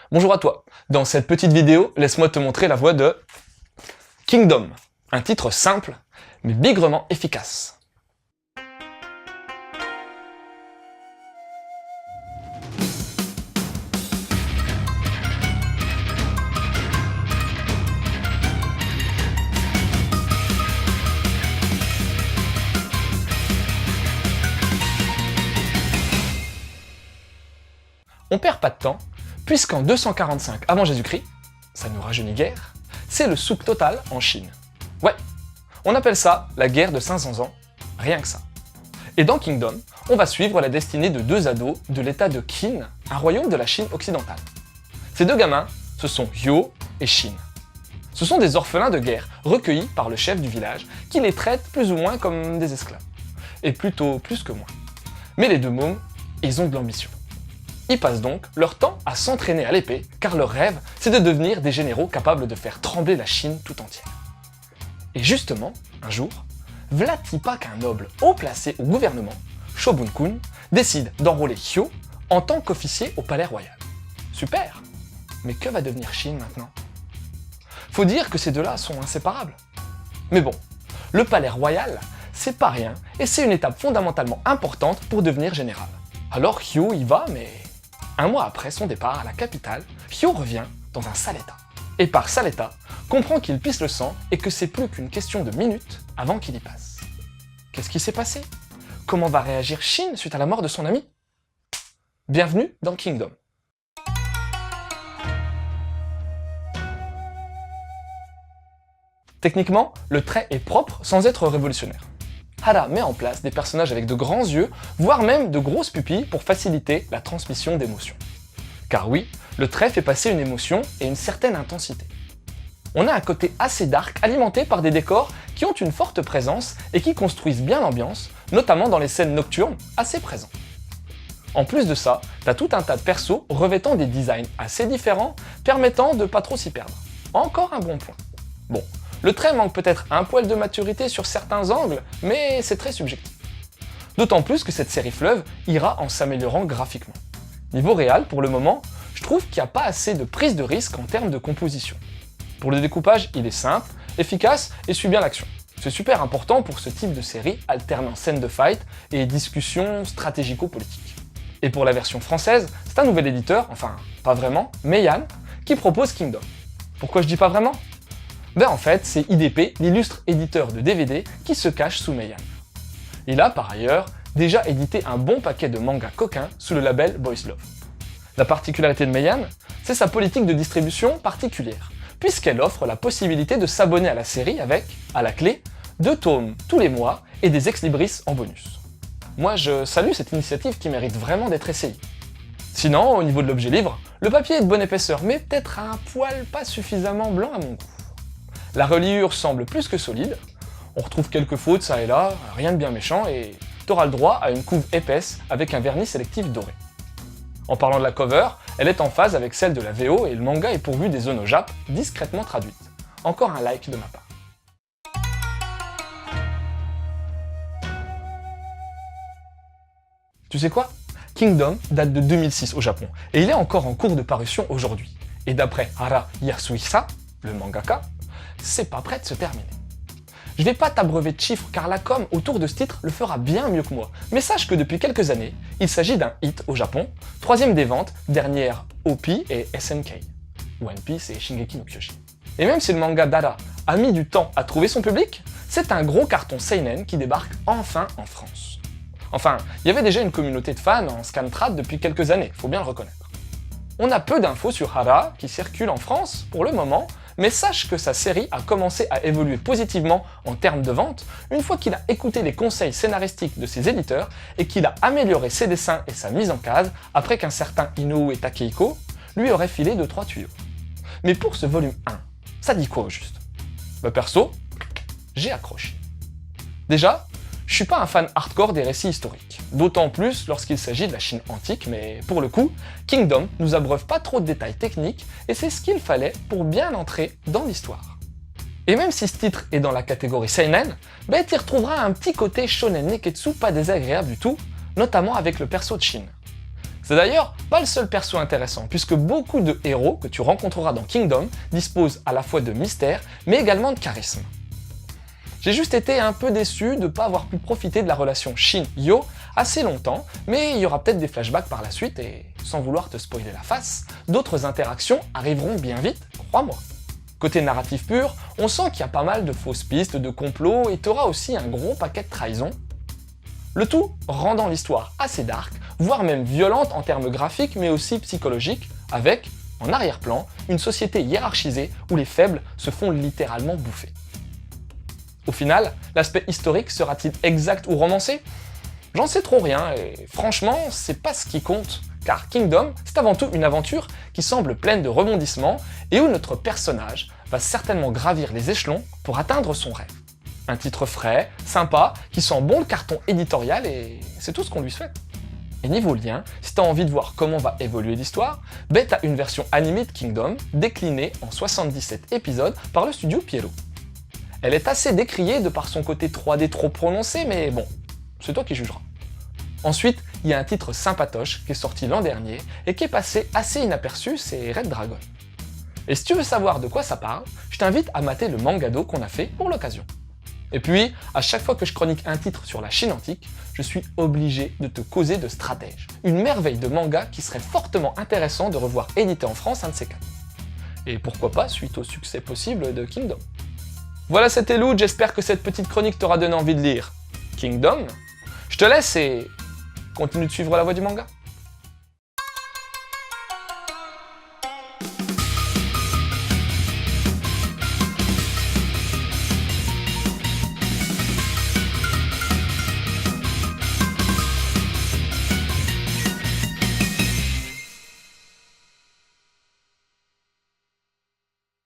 Bonjour à toi. Dans cette petite vidéo, laisse-moi te montrer la voix de Kingdom, un titre simple, mais bigrement efficace. On perd pas de temps, puisqu'en 245 avant Jésus-Christ, ça nous rajeunit guère, c'est le souk total en Chine. Ouais, on appelle ça la guerre de 500 ans, rien que ça. Et dans Kingdom, on va suivre la destinée de deux ados de l'état de Qin, un royaume de la Chine occidentale. Ces deux gamins, ce sont Hyo et Shin. Ce sont des orphelins de guerre, recueillis par le chef du village, qui les traite plus ou moins comme des esclaves. Et plutôt plus que moins. Mais les deux mômes, ils ont de l'ambition. Ils passent donc leur temps à s'entraîner à l'épée, car leur rêve, c'est de devenir des généraux capables de faire trembler la Chine tout entière. Et justement, un jour, v'là-t-il pas qu'un noble haut placé au gouvernement, Shogun Kun, décide d'enrôler Hyo en tant qu'officier au palais royal. Super! Mais que va devenir Shin maintenant? Faut dire que ces deux-là sont inséparables. Mais bon, le palais royal, c'est pas rien, et c'est une étape fondamentalement importante pour devenir général. Alors Hyo y va, mais... Un mois après son départ à la capitale, Hyo revient dans un sale état. Et par sale état, comprend qu'il pisse le sang et que c'est plus qu'une question de minutes avant qu'il y passe. Qu'est-ce qui s'est passé? Comment va réagir Shin suite à la mort de son ami? Bienvenue dans Kingdom. Techniquement, le trait est propre sans être révolutionnaire. Hara met en place des personnages avec de grands yeux, voire même de grosses pupilles pour faciliter la transmission d'émotions. Car oui, le trait fait passer une émotion et une certaine intensité. On a un côté assez dark alimenté par des décors qui ont une forte présence et qui construisent bien l'ambiance, notamment dans les scènes nocturnes assez présentes. En plus de ça, t'as tout un tas de persos revêtant des designs assez différents, permettant de pas trop s'y perdre. Encore un bon point. Bon, le trait manque peut-être un poil de maturité sur certains angles, mais c'est très subjectif. D'autant plus que cette série fleuve ira en s'améliorant graphiquement. Niveau réal, pour le moment, je trouve qu'il n'y a pas assez de prise de risque en termes de composition. Pour le découpage, il est simple, efficace et suit bien l'action. C'est super important pour ce type de série alternant scènes de fight et discussions stratégico-politiques. Et pour la version française, c'est un nouvel éditeur, enfin pas vraiment, Meian, qui propose Kingdom. Pourquoi je dis pas vraiment? Ben en fait, c'est IDP, l'illustre éditeur de DVD, qui se cache sous Meian. Il a par ailleurs déjà édité un bon paquet de mangas coquins sous le label Boys Love. La particularité de Meian, c'est sa politique de distribution particulière, puisqu'elle offre la possibilité de s'abonner à la série avec, à la clé, 2 tomes tous les mois et des ex-libris en bonus. Moi je salue cette initiative qui mérite vraiment d'être essayée. Sinon, au niveau de l'objet livre, le papier est de bonne épaisseur, mais peut-être un poil pas suffisamment blanc à mon goût. La reliure semble plus que solide, on retrouve quelques fautes ça et là, rien de bien méchant, et t'auras le droit à une couve épaisse avec un vernis sélectif doré. En parlant de la cover, elle est en phase avec celle de la VO et le manga est pourvu des zones au Jap discrètement traduites. Encore un like de ma part. Tu sais quoi? Kingdom date de 2006 au Japon, et il est encore en cours de parution aujourd'hui. Et d'après Hara Yasuhisa, le mangaka, c'est pas prêt de se terminer. Je vais pas t'abreuver de chiffres car la com autour de ce titre le fera bien mieux que moi, mais sache que depuis quelques années, il s'agit d'un hit au Japon, 3e des ventes, derrière OP et SNK. One Piece et Shingeki no Kyojin. Et même si le manga d'Hara a mis du temps à trouver son public, c'est un gros carton seinen qui débarque enfin en France. Enfin, il y avait déjà une communauté de fans en scantrad depuis quelques années, faut bien le reconnaître. On a peu d'infos sur Hara qui circulent en France pour le moment, mais sache que sa série a commencé à évoluer positivement en termes de vente une fois qu'il a écouté les conseils scénaristiques de ses éditeurs et qu'il a amélioré ses dessins et sa mise en case après qu'un certain Inoue Takehiko lui aurait filé 2-3 tuyaux. Mais pour ce volume 1, ça dit quoi au juste? Bah perso, j'ai accroché. Déjà, je suis pas un fan hardcore des récits historiques, d'autant plus lorsqu'il s'agit de la Chine antique, mais pour le coup, Kingdom nous abreuve pas trop de détails techniques et c'est ce qu'il fallait pour bien entrer dans l'histoire. Et même si ce titre est dans la catégorie seinen, ben t'y retrouveras un petit côté shonen neketsu pas désagréable du tout, notamment avec le perso de Shin. C'est d'ailleurs pas le seul perso intéressant, puisque beaucoup de héros que tu rencontreras dans Kingdom disposent à la fois de mystère, mais également de charisme. J'ai juste été un peu déçu de ne pas avoir pu profiter de la relation Shin-Yo assez longtemps, mais il y aura peut-être des flashbacks par la suite, et sans vouloir te spoiler la face, d'autres interactions arriveront bien vite, crois-moi. Côté narratif pur, on sent qu'il y a pas mal de fausses pistes, de complots, et t'auras aussi un gros paquet de trahisons. Le tout rendant l'histoire assez dark, voire même violente en termes graphiques, mais aussi psychologiques, avec, en arrière-plan, une société hiérarchisée où les faibles se font littéralement bouffer. Au final, l'aspect historique sera-t-il exact ou romancé? J'en sais trop rien, et franchement, c'est pas ce qui compte, car Kingdom, c'est avant tout une aventure qui semble pleine de rebondissements, et où notre personnage va certainement gravir les échelons pour atteindre son rêve. Un titre frais, sympa, qui sent bon le carton éditorial, et c'est tout ce qu'on lui souhaite. Et niveau lien, si t'as envie de voir comment va évoluer l'histoire, t'as une version animée de Kingdom, déclinée en 77 épisodes par le studio Pierrot. Elle est assez décriée de par son côté 3D trop prononcé, mais bon, c'est toi qui jugeras. Ensuite, il y a un titre sympatoche qui est sorti l'an dernier et qui est passé assez inaperçu, c'est Red Dragon. Et si tu veux savoir de quoi ça parle, je t'invite à mater le mangado qu'on a fait pour l'occasion. Et puis, à chaque fois que je chronique un titre sur la Chine antique, je suis obligé de te causer de Stratège, une merveille de manga qui serait fortement intéressant de revoir édité en France un de ces quatre. Et pourquoi pas suite au succès possible de Kingdom. Voilà, c'était Lou, j'espère que cette petite chronique t'aura donné envie de lire Kingdom. Je te laisse et continue de suivre la voie du manga.